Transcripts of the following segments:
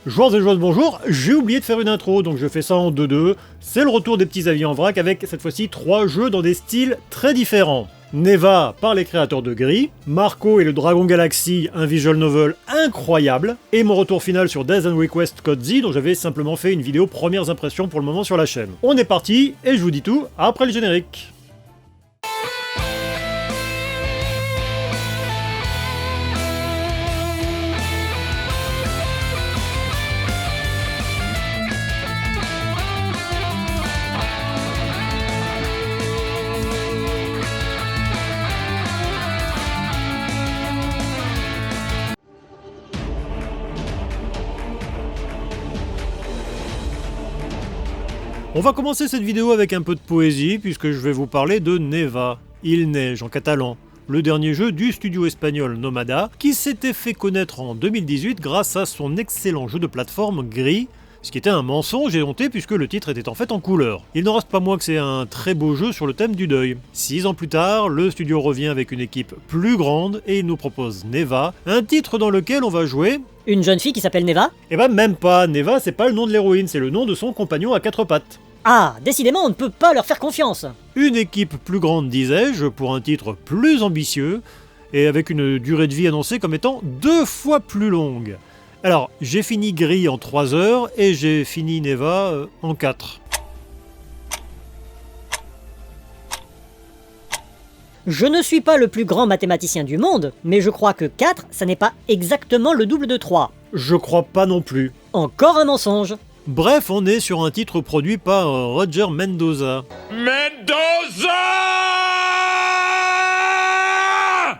Joueurs et joueuses bonjour, j'ai oublié de faire une intro, donc je fais ça en 2-2. C'est le retour des petits avis en vrac avec cette fois-ci 3 jeux dans des styles très différents. Neva par les créateurs de Gris, Marco et le Dragon Galaxy, un visual novel incroyable, et mon retour final sur Death and Request Code Z, dont j'avais simplement fait une vidéo premières impressions pour le moment sur la chaîne. On est parti, et je vous dis tout après le générique. On va commencer cette vidéo avec un peu de poésie, puisque je vais vous parler de Neva, Il neige en catalan, le dernier jeu du studio espagnol Nomada, qui s'était fait connaître en 2018 grâce à son excellent jeu de plateforme Gris, ce qui était un mensonge éhonté puisque le titre était en fait en couleur. Il n'en reste pas moins que c'est un très beau jeu sur le thème du deuil. 6 ans plus tard, le studio revient avec une équipe plus grande et il nous propose Neva, un titre dans lequel on va jouer... Une jeune fille qui s'appelle Neva? Eh ben même pas, Neva c'est pas le nom de l'héroïne, c'est le nom de son compagnon à 4 pattes. Ah, décidément on ne peut pas leur faire confiance. Une équipe plus grande disais-je, pour un titre plus ambitieux, et avec une durée de vie annoncée comme étant 2 fois plus longue. Alors, j'ai fini Gris en 3 heures, et j'ai fini Neva en 4. Je ne suis pas le plus grand mathématicien du monde, mais je crois que 4, ça n'est pas exactement le double de 3. Je crois pas non plus. Encore un mensonge. Bref, on est sur un titre produit par Roger Mendoza.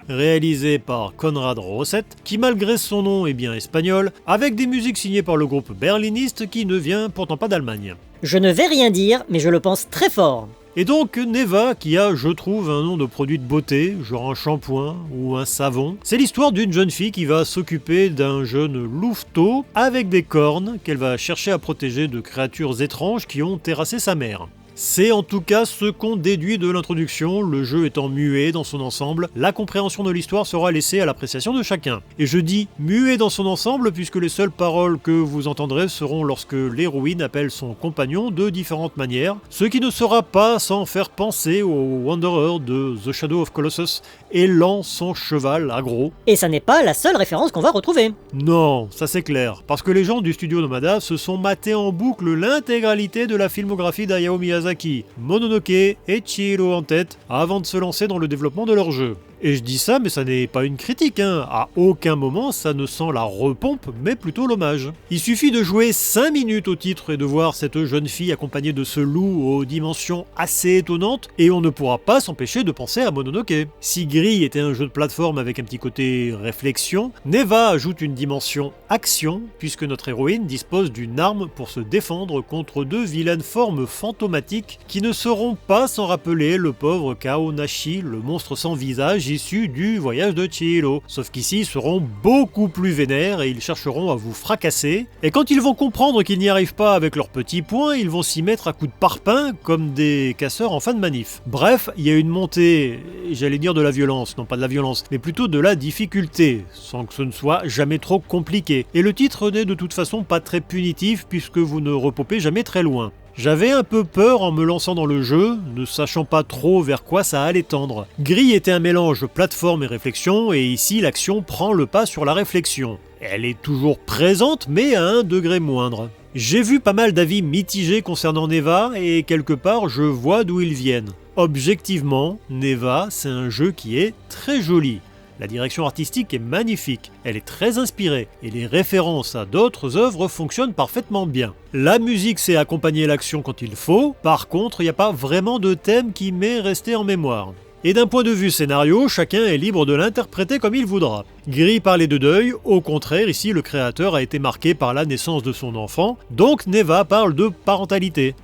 Réalisé par Konrad Rosset, qui malgré son nom est bien espagnol, avec des musiques signées par le groupe berliniste qui ne vient pourtant pas d'Allemagne. Je ne vais rien dire, mais je le pense très fort. Et donc Neva, qui a, je trouve, un nom de produit de beauté, genre un shampoing ou un savon, c'est l'histoire d'une jeune fille qui va s'occuper d'un jeune louveteau avec des cornes qu'elle va chercher à protéger de créatures étranges qui ont terrassé sa mère. C'est en tout cas ce qu'on déduit de l'introduction, le jeu étant muet dans son ensemble, la compréhension de l'histoire sera laissée à l'appréciation de chacun. Et je dis muet dans son ensemble puisque les seules paroles que vous entendrez seront lorsque l'héroïne appelle son compagnon de différentes manières, ce qui ne sera pas sans faire penser au Wanderer de The Shadow of Colossus, élant son cheval agro. Et ça n'est pas la seule référence qu'on va retrouver. Non, ça c'est clair, parce que les gens du studio Nomada se sont matés en boucle l'intégralité de la filmographie d'Hayao Miyazaki, Mononoke et Chihiro en tête, avant de se lancer dans le développement de leur jeu. Et je dis ça, mais ça n'est pas une critique, hein. À aucun moment ça ne sent la repompe, mais plutôt l'hommage. Il suffit de jouer 5 minutes au titre et de voir cette jeune fille accompagnée de ce loup aux dimensions assez étonnantes, et on ne pourra pas s'empêcher de penser à Mononoke. Si Gris était un jeu de plateforme avec un petit côté réflexion, Neva ajoute une dimension action, puisque notre héroïne dispose d'une arme pour se défendre contre 2 vilaines formes fantomatiques qui ne seront pas sans rappeler le pauvre Kaonashi, le monstre sans visage issus du voyage de Chihiro, sauf qu'ici ils seront beaucoup plus vénères et ils chercheront à vous fracasser, et quand ils vont comprendre qu'ils n'y arrivent pas avec leurs petits poings, ils vont s'y mettre à coups de parpaing comme des casseurs en fin de manif. Bref, il y a une montée, j'allais dire de la violence, non pas de la violence, mais plutôt de la difficulté, sans que ce ne soit jamais trop compliqué, et le titre n'est de toute façon pas très punitif puisque vous ne repopez jamais très loin. J'avais un peu peur en me lançant dans le jeu, ne sachant pas trop vers quoi ça allait tendre. Gris était un mélange plateforme et réflexion, et ici l'action prend le pas sur la réflexion. Elle est toujours présente, mais à un degré moindre. J'ai vu pas mal d'avis mitigés concernant Neva, et quelque part je vois d'où ils viennent. Objectivement, Neva, c'est un jeu qui est très joli. La direction artistique est magnifique, elle est très inspirée, et les références à d'autres œuvres fonctionnent parfaitement bien. La musique sait accompagner l'action quand il faut, par contre il n'y a pas vraiment de thème qui m'est resté en mémoire. Et d'un point de vue scénario, chacun est libre de l'interpréter comme il voudra. Gris parlait de deuil, au contraire ici le créateur a été marqué par la naissance de son enfant, donc Neva parle de parentalité.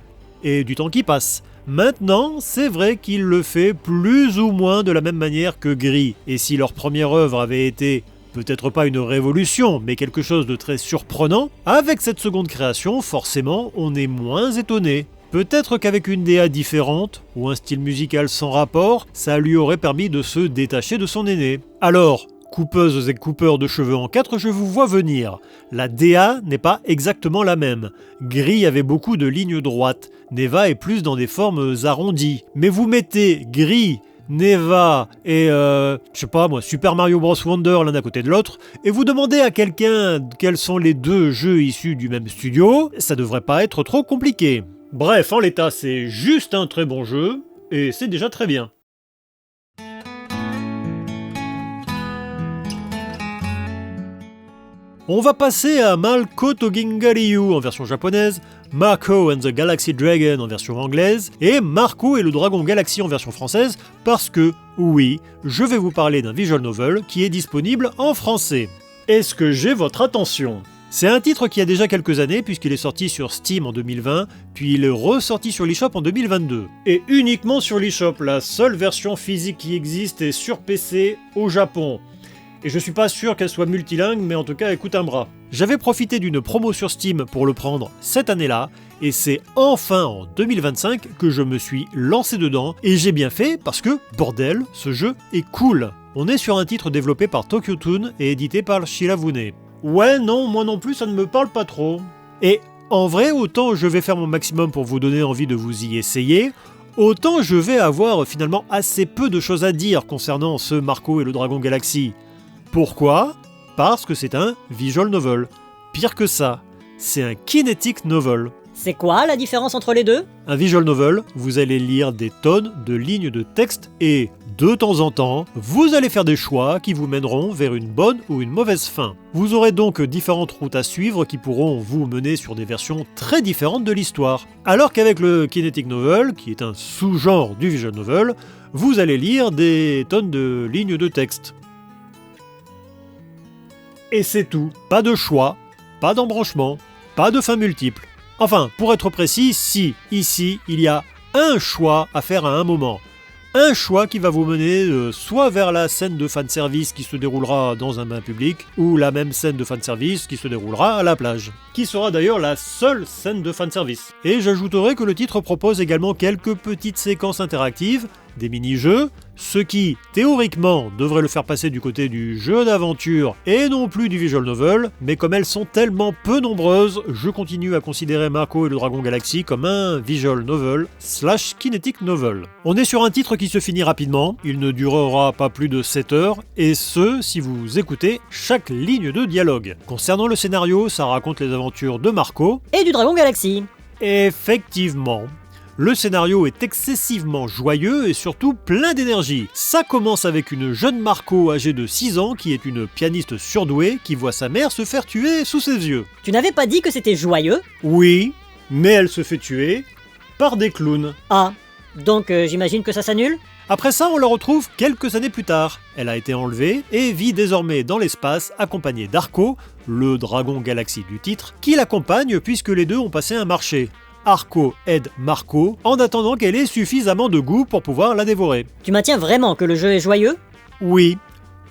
Et du temps qui passe. Maintenant, c'est vrai qu'il le fait plus ou moins de la même manière que Gris, et si leur première œuvre avait été peut-être pas une révolution, mais quelque chose de très surprenant, avec cette seconde création, forcément, on est moins étonné. Peut-être qu'avec une DA différente, ou un style musical sans rapport, ça lui aurait permis de se détacher de son aîné. Alors, Coupeuses et coupeurs de cheveux en 4, je vous vois venir. La DA n'est pas exactement la même. Gris avait beaucoup de lignes droites, Neva est plus dans des formes arrondies. Mais vous mettez Gris, Neva et Super Mario Bros Wonder l'un à côté de l'autre, et vous demandez à quelqu'un quels sont les deux jeux issus du même studio, ça devrait pas être trop compliqué. Bref, en l'état, c'est juste un très bon jeu, et c'est déjà très bien. On va passer à Malko to Gingaryu en version japonaise, Marco and the Galaxy Dragon en version anglaise, et Marco et le Dragon Galaxy en version française, parce que, oui, je vais vous parler d'un visual novel qui est disponible en français. Est-ce que j'ai votre attention ? C'est un titre qui a déjà quelques années puisqu'il est sorti sur Steam en 2020, puis il est ressorti sur l'eShop en 2022. Et uniquement sur l'eShop, la seule version physique qui existe est sur PC au Japon. Et je suis pas sûr qu'elle soit multilingue, mais en tout cas elle coûte un bras. J'avais profité d'une promo sur Steam pour le prendre cette année-là, et c'est enfin en 2025 que je me suis lancé dedans, et j'ai bien fait parce que, bordel, ce jeu est cool. On est sur un titre développé par Tokyo Toon et édité par Shirafune. Ouais, non, moi non plus ça ne me parle pas trop. Et en vrai, autant je vais faire mon maximum pour vous donner envie de vous y essayer, autant je vais avoir finalement assez peu de choses à dire concernant ce Marco et le Dragon Galaxy. Pourquoi ? Parce que c'est un visual novel. Pire que ça, c'est un kinetic novel. C'est quoi la différence entre les deux ? Un visual novel, vous allez lire des tonnes de lignes de texte et, de temps en temps, vous allez faire des choix qui vous mèneront vers une bonne ou une mauvaise fin. Vous aurez donc différentes routes à suivre qui pourront vous mener sur des versions très différentes de l'histoire. Alors qu'avec le kinetic novel, qui est un sous-genre du visual novel, vous allez lire des tonnes de lignes de texte. Et c'est tout. Pas de choix, pas d'embranchement, pas de fin multiple. Enfin, pour être précis, si, ici, il y a un choix à faire à un moment. Un choix qui va vous mener soit vers la scène de fanservice qui se déroulera dans un bain public, ou la même scène de fanservice qui se déroulera à la plage. Qui sera d'ailleurs la seule scène de fanservice. Et j'ajouterai que le titre propose également quelques petites séquences interactives, des mini-jeux, ce qui, théoriquement, devrait le faire passer du côté du jeu d'aventure et non plus du visual novel, mais comme elles sont tellement peu nombreuses, je continue à considérer Marco et le Dragon Galaxy comme un visual novel / kinetic novel. On est sur un titre qui se finit rapidement, il ne durera pas plus de 7 heures, et ce, si vous écoutez chaque ligne de dialogue. Concernant le scénario, ça raconte les aventures de Marco et du Dragon Galaxy. Effectivement. Le scénario est excessivement joyeux et surtout plein d'énergie. Ça commence avec une jeune Marco âgée de 6 ans qui est une pianiste surdouée qui voit sa mère se faire tuer sous ses yeux. Tu n'avais pas dit que c'était joyeux ? Oui, mais elle se fait tuer par des clowns. Ah, donc j'imagine que ça s'annule ? Après ça, on la retrouve quelques années plus tard. Elle a été enlevée et vit désormais dans l'espace accompagnée d'Arco, le Dragon Galaxy du titre, qui l'accompagne puisque les deux ont passé un marché. Arco aide Marco en attendant qu'elle ait suffisamment de goût pour pouvoir la dévorer. Tu maintiens vraiment que le jeu est joyeux ? Oui.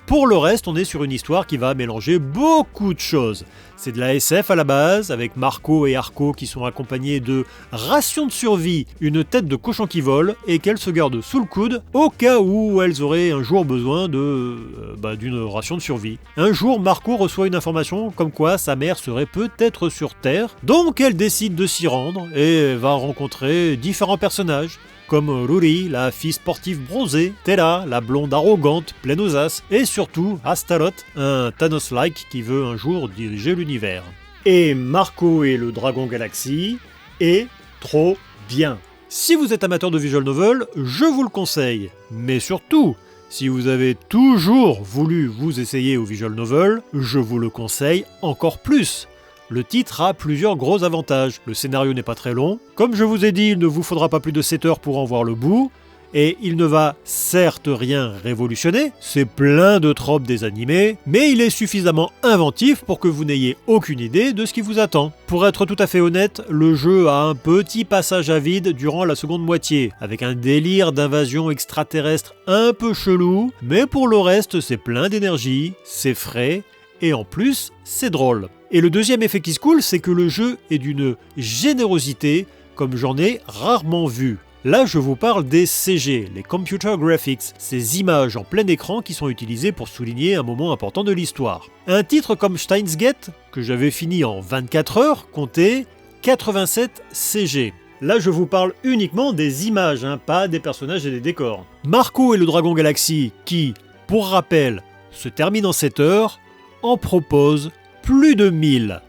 Pour le reste, on est sur une histoire qui va mélanger beaucoup de choses. C'est de la SF à la base, avec Marco et Arco qui sont accompagnés de rations de survie, une tête de cochon qui vole et qu'elles se gardent sous le coude au cas où elles auraient un jour besoin d'une ration de survie. Un jour, Marco reçoit une information comme quoi sa mère serait peut-être sur Terre, donc elle décide de s'y rendre et va rencontrer différents personnages. Comme Ruri, la fille sportive bronzée, Tela, la blonde arrogante, pleine aux as, et surtout Astaroth, un Thanos-like qui veut un jour diriger l'univers. Et Marco et le Dragon Galaxy est trop bien. Si vous êtes amateur de visual novel, je vous le conseille. Mais surtout, si vous avez toujours voulu vous essayer au visual novel, je vous le conseille encore plus. Le titre a plusieurs gros avantages. Le scénario n'est pas très long. Comme je vous ai dit, il ne vous faudra pas plus de 7 heures pour en voir le bout. Et il ne va certes rien révolutionner, c'est plein de tropes des animés, mais il est suffisamment inventif pour que vous n'ayez aucune idée de ce qui vous attend. Pour être tout à fait honnête, le jeu a un petit passage à vide durant la seconde moitié, avec un délire d'invasion extraterrestre un peu chelou, mais pour le reste c'est plein d'énergie, c'est frais, et en plus c'est drôle. Et le deuxième effet qui se coule, c'est que le jeu est d'une générosité comme j'en ai rarement vu. Là, je vous parle des CG, les Computer Graphics, ces images en plein écran qui sont utilisées pour souligner un moment important de l'histoire. Un titre comme Steins Gate, que j'avais fini en 24 heures, comptait 87 CG. Là, je vous parle uniquement des images, pas des personnages et des décors. Marco et le Dragon Galaxy, qui, pour rappel, se termine en 7 heures, en propose plus de 1000.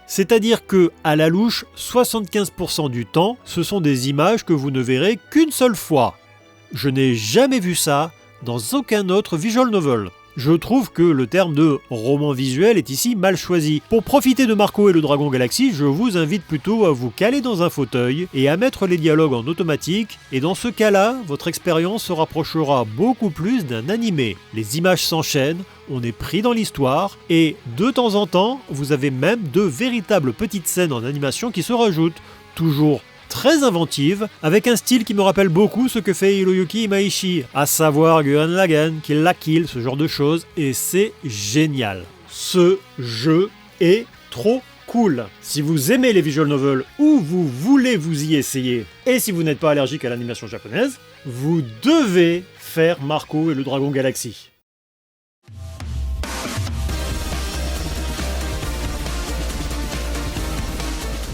C'est-à-dire que, à la louche, 75% du temps, ce sont des images que vous ne verrez qu'une seule fois. Je n'ai jamais vu ça dans aucun autre visual novel. Je trouve que le terme de roman visuel est ici mal choisi. Pour profiter de Marco et le Dragon Galaxy, je vous invite plutôt à vous caler dans un fauteuil et à mettre les dialogues en automatique, et dans ce cas-là, votre expérience se rapprochera beaucoup plus d'un animé. Les images s'enchaînent, on est pris dans l'histoire, et de temps en temps, vous avez même de véritables petites scènes en animation qui se rajoutent, toujours très inventive, avec un style qui me rappelle beaucoup ce que fait Hiroyuki Imaishi, à savoir Gurren Lagann, Kill la Kill, ce genre de choses, et c'est génial. Ce jeu est trop cool. Si vous aimez les visual novels ou vous voulez vous y essayer, et si vous n'êtes pas allergique à l'animation japonaise, vous devez faire Marco et le Dragon Galaxy.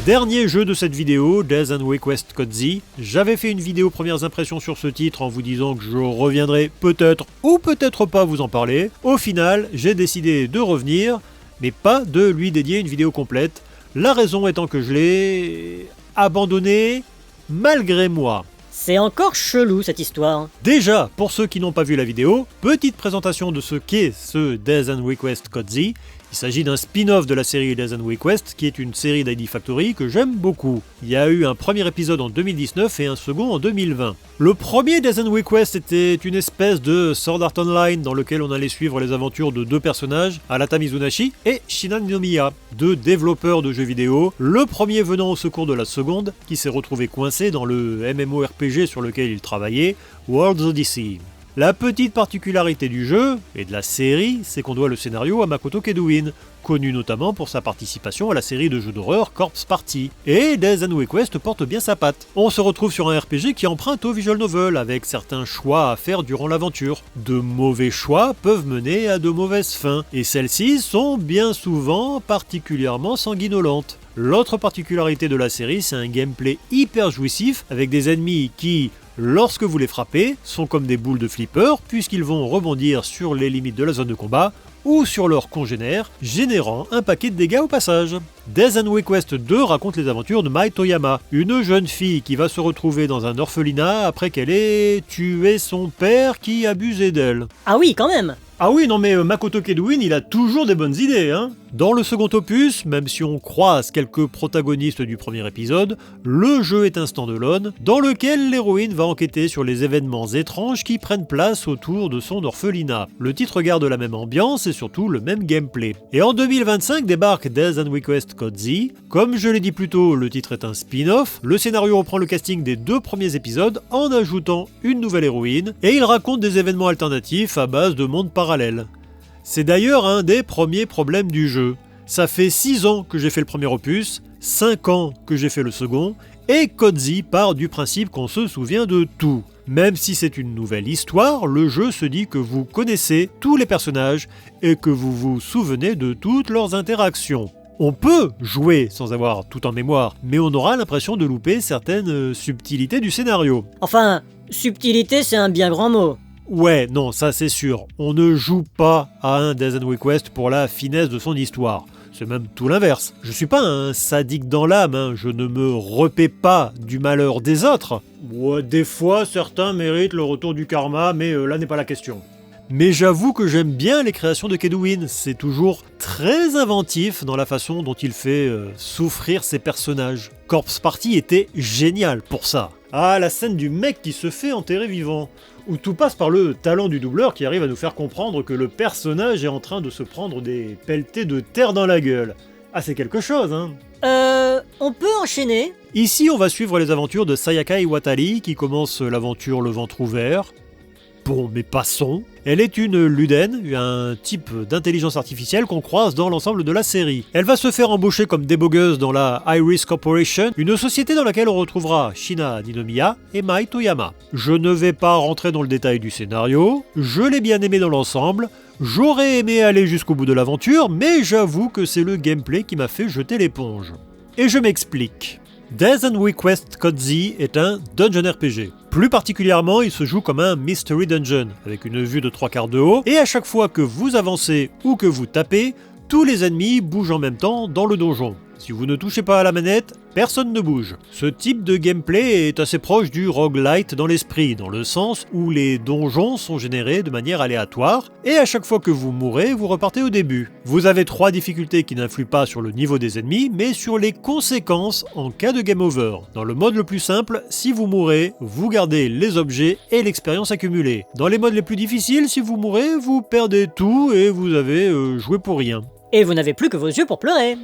Dernier jeu de cette vidéo, Days and Request Kodzi. J'avais fait une vidéo premières impressions sur ce titre en vous disant que je reviendrai peut-être ou peut-être pas vous en parler. Au final, j'ai décidé de revenir, mais pas de lui dédier une vidéo complète. La raison étant que je l'ai abandonné malgré moi. C'est encore chelou cette histoire. Déjà, pour ceux qui n'ont pas vu la vidéo, petite présentation de ce qu'est ce Days and Request Kodzi. Il s'agit d'un spin-off de la série Days and Request, qui est une série d'ID Factory que j'aime beaucoup. Il y a eu un premier épisode en 2019 et un second en 2020. Le premier Days and Request était une espèce de Sword Art Online dans lequel on allait suivre les aventures de deux personnages, Arata Mizunashi et Shinan Nomiya, deux développeurs de jeux vidéo, le premier venant au secours de la seconde, qui s'est retrouvé coincé dans le MMORPG sur lequel il travaillait, World's Odyssey. La petite particularité du jeu, et de la série, c'est qu'on doit le scénario à Makoto Kedouin, connu notamment pour sa participation à la série de jeux d'horreur Corpse Party. Et Days and Request porte bien sa patte. On se retrouve sur un RPG qui emprunte au visual novel, avec certains choix à faire durant l'aventure. De mauvais choix peuvent mener à de mauvaises fins, et celles-ci sont bien souvent particulièrement sanguinolentes. L'autre particularité de la série, c'est un gameplay hyper jouissif, avec des ennemis qui, lorsque vous les frappez, sont comme des boules de flipper, puisqu'ils vont rebondir sur les limites de la zone de combat, ou sur leurs congénères, générant un paquet de dégâts au passage. Days and Request 2 raconte les aventures de Mai Toyama, une jeune fille qui va se retrouver dans un orphelinat après qu'elle ait tué son père qui abusait d'elle. Ah oui, quand même. Ah oui, non mais Makoto Kedouin, il a toujours des bonnes idées, hein. Dans le second opus, même si on croise quelques protagonistes du premier épisode, le jeu est un stand-alone dans lequel l'héroïne va enquêter sur les événements étranges qui prennent place autour de son orphelinat. Le titre garde la même ambiance et surtout le même gameplay. Et en 2025 débarque Days and Request Kodzi. Comme je l'ai dit plus tôt, le titre est un spin-off, le scénario reprend le casting des deux premiers épisodes en ajoutant une nouvelle héroïne, et il raconte des événements alternatifs à base de mondes parallèles. C'est d'ailleurs un des premiers problèmes du jeu. Ça fait 6 ans que j'ai fait le premier opus, 5 ans que j'ai fait le second, et Kodzi part du principe qu'on se souvient de tout. Même si c'est une nouvelle histoire, le jeu se dit que vous connaissez tous les personnages et que vous vous souvenez de toutes leurs interactions. On peut jouer sans avoir tout en mémoire, mais on aura l'impression de louper certaines subtilités du scénario. Enfin, subtilité c'est un bien grand mot. Ouais, non, ça c'est sûr. On ne joue pas à un Days and Request pour la finesse de son histoire. C'est même tout l'inverse. Je suis pas un sadique dans l'âme, je ne me repais pas du malheur des autres. Ouais, des fois, certains méritent le retour du karma, mais là n'est pas la question. Mais j'avoue que j'aime bien les créations de Kedouin, c'est toujours très inventif dans la façon dont il fait souffrir ses personnages. Corpse Party était génial pour ça. Ah, la scène du mec qui se fait enterrer vivant, où tout passe par le talent du doubleur qui arrive à nous faire comprendre que le personnage est en train de se prendre des pelletées de terre dans la gueule. Ah, c'est quelque chose, hein. On peut enchaîner. Ici, on va suivre les aventures de Sayaka Iwatari qui commence l'aventure le ventre ouvert. Bon, mais passons. Elle est une Luden, un type d'intelligence artificielle qu'on croise dans l'ensemble de la série. Elle va se faire embaucher comme débogueuse dans la Iris Corporation, une société dans laquelle on retrouvera Shina Ninomiya et Mai Toyama. Je ne vais pas rentrer dans le détail du scénario, je l'ai bien aimé dans l'ensemble, j'aurais aimé aller jusqu'au bout de l'aventure, mais j'avoue que c'est le gameplay qui m'a fait jeter l'éponge. Et je m'explique. Death and Request Code Z est un dungeon RPG. Plus particulièrement, il se joue comme un Mystery Dungeon, avec une vue de 3/4 de haut, et à chaque fois que vous avancez ou que vous tapez, tous les ennemis bougent en même temps dans le donjon. Si vous ne touchez pas à la manette, personne ne bouge. Ce type de gameplay est assez proche du roguelite dans l'esprit, dans le sens où les donjons sont générés de manière aléatoire, et à chaque fois que vous mourrez, vous repartez au début. Vous avez 3 difficultés qui n'influent pas sur le niveau des ennemis, mais sur les conséquences en cas de game over. Dans le mode le plus simple, si vous mourrez, vous gardez les objets et l'expérience accumulée. Dans les modes les plus difficiles, si vous mourrez, vous perdez tout et vous avez joué pour rien. Et vous n'avez plus que vos yeux pour pleurer.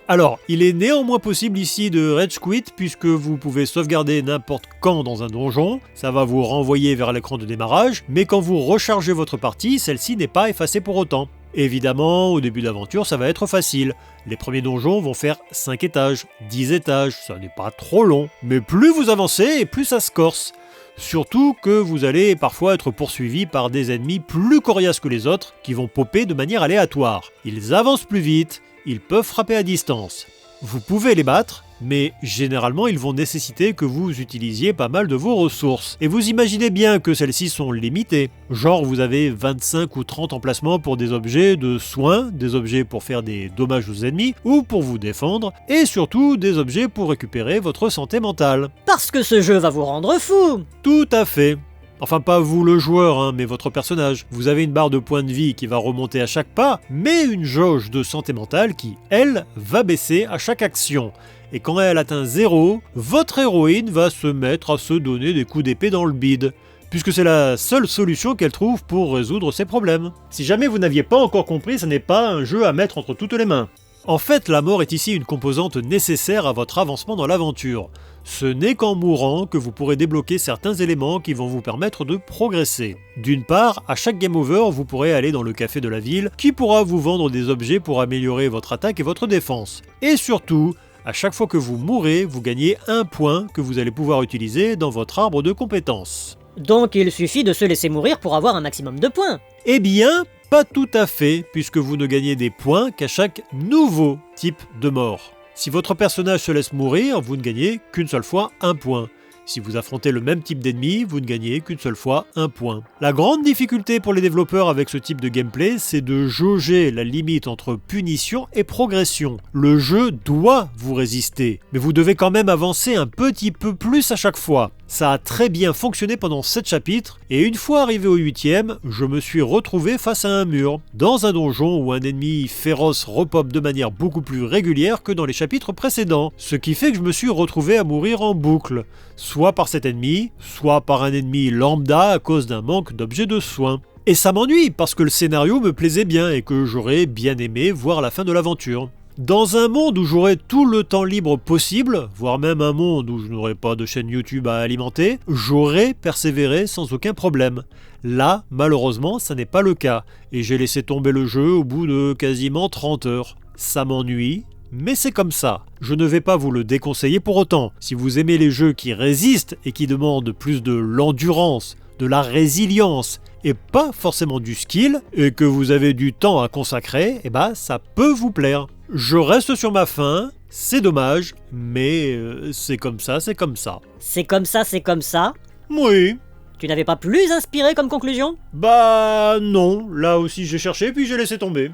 Alors, il est néanmoins possible ici de rage quit puisque vous pouvez sauvegarder n'importe quand dans un donjon, ça va vous renvoyer vers l'écran de démarrage, mais quand vous rechargez votre partie, celle-ci n'est pas effacée pour autant. Évidemment, au début d'aventure, ça va être facile. Les premiers donjons vont faire 5 étages, 10 étages, ça n'est pas trop long. Mais plus vous avancez et plus ça se corse. Surtout que vous allez parfois être poursuivi par des ennemis plus coriaces que les autres qui vont popper de manière aléatoire. Ils avancent plus vite, ils peuvent frapper à distance. Vous pouvez les battre, mais généralement ils vont nécessiter que vous utilisiez pas mal de vos ressources. Et vous imaginez bien que celles-ci sont limitées. Genre vous avez 25 ou 30 emplacements pour des objets de soins, des objets pour faire des dommages aux ennemis ou pour vous défendre, et surtout des objets pour récupérer votre santé mentale. Parce que ce jeu va vous rendre fou. Tout à fait. Enfin pas vous le joueur, mais votre personnage. Vous avez une barre de points de vie qui va remonter à chaque pas, mais une jauge de santé mentale qui, elle, va baisser à chaque action. Et quand elle atteint 0, votre héroïne va se mettre à se donner des coups d'épée dans le bide, puisque c'est la seule solution qu'elle trouve pour résoudre ses problèmes. Si jamais vous n'aviez pas encore compris, ce n'est pas un jeu à mettre entre toutes les mains. En fait, la mort est ici une composante nécessaire à votre avancement dans l'aventure. Ce n'est qu'en mourant que vous pourrez débloquer certains éléments qui vont vous permettre de progresser. D'une part, à chaque game over, vous pourrez aller dans le café de la ville, qui pourra vous vendre des objets pour améliorer votre attaque et votre défense. Et surtout, à chaque fois que vous mourrez, vous gagnez un point que vous allez pouvoir utiliser dans votre arbre de compétences. Donc il suffit de se laisser mourir pour avoir un maximum de points. Eh bien, pas tout à fait, puisque vous ne gagnez des points qu'à chaque nouveau type de mort. Si votre personnage se laisse mourir, vous ne gagnez qu'une seule fois un point. Si vous affrontez le même type d'ennemi, vous ne gagnez qu'une seule fois un point. La grande difficulté pour les développeurs avec ce type de gameplay, c'est de jauger la limite entre punition et progression. Le jeu doit vous résister, mais vous devez quand même avancer un petit peu plus à chaque fois. Ça a très bien fonctionné pendant 7 chapitres, et une fois arrivé au 8e, je me suis retrouvé face à un mur, dans un donjon où un ennemi féroce repop de manière beaucoup plus régulière que dans les chapitres précédents, ce qui fait que je me suis retrouvé à mourir en boucle, soit par cet ennemi, soit par un ennemi lambda à cause d'un manque d'objets de soins. Et ça m'ennuie, parce que le scénario me plaisait bien et que j'aurais bien aimé voir la fin de l'aventure. Dans un monde où j'aurais tout le temps libre possible, voire même un monde où je n'aurais pas de chaîne YouTube à alimenter, j'aurais persévéré sans aucun problème. Là, malheureusement, ça n'est pas le cas, et j'ai laissé tomber le jeu au bout de quasiment 30 heures. Ça m'ennuie, mais c'est comme ça. Je ne vais pas vous le déconseiller pour autant. Si vous aimez les jeux qui résistent et qui demandent plus de l'endurance, de la résilience, et pas forcément du skill, et que vous avez du temps à consacrer, ça peut vous plaire. Je reste sur ma faim, c'est dommage, mais c'est comme ça, c'est comme ça. C'est comme ça, c'est comme ça. Oui. Tu n'avais pas plus inspiré comme conclusion? Bah non, là aussi j'ai cherché puis j'ai laissé tomber.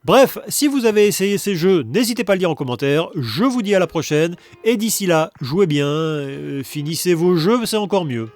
Bref, si vous avez essayé ces jeux, n'hésitez pas à le dire en commentaire, je vous dis à la prochaine, et d'ici là, jouez bien, finissez vos jeux, c'est encore mieux.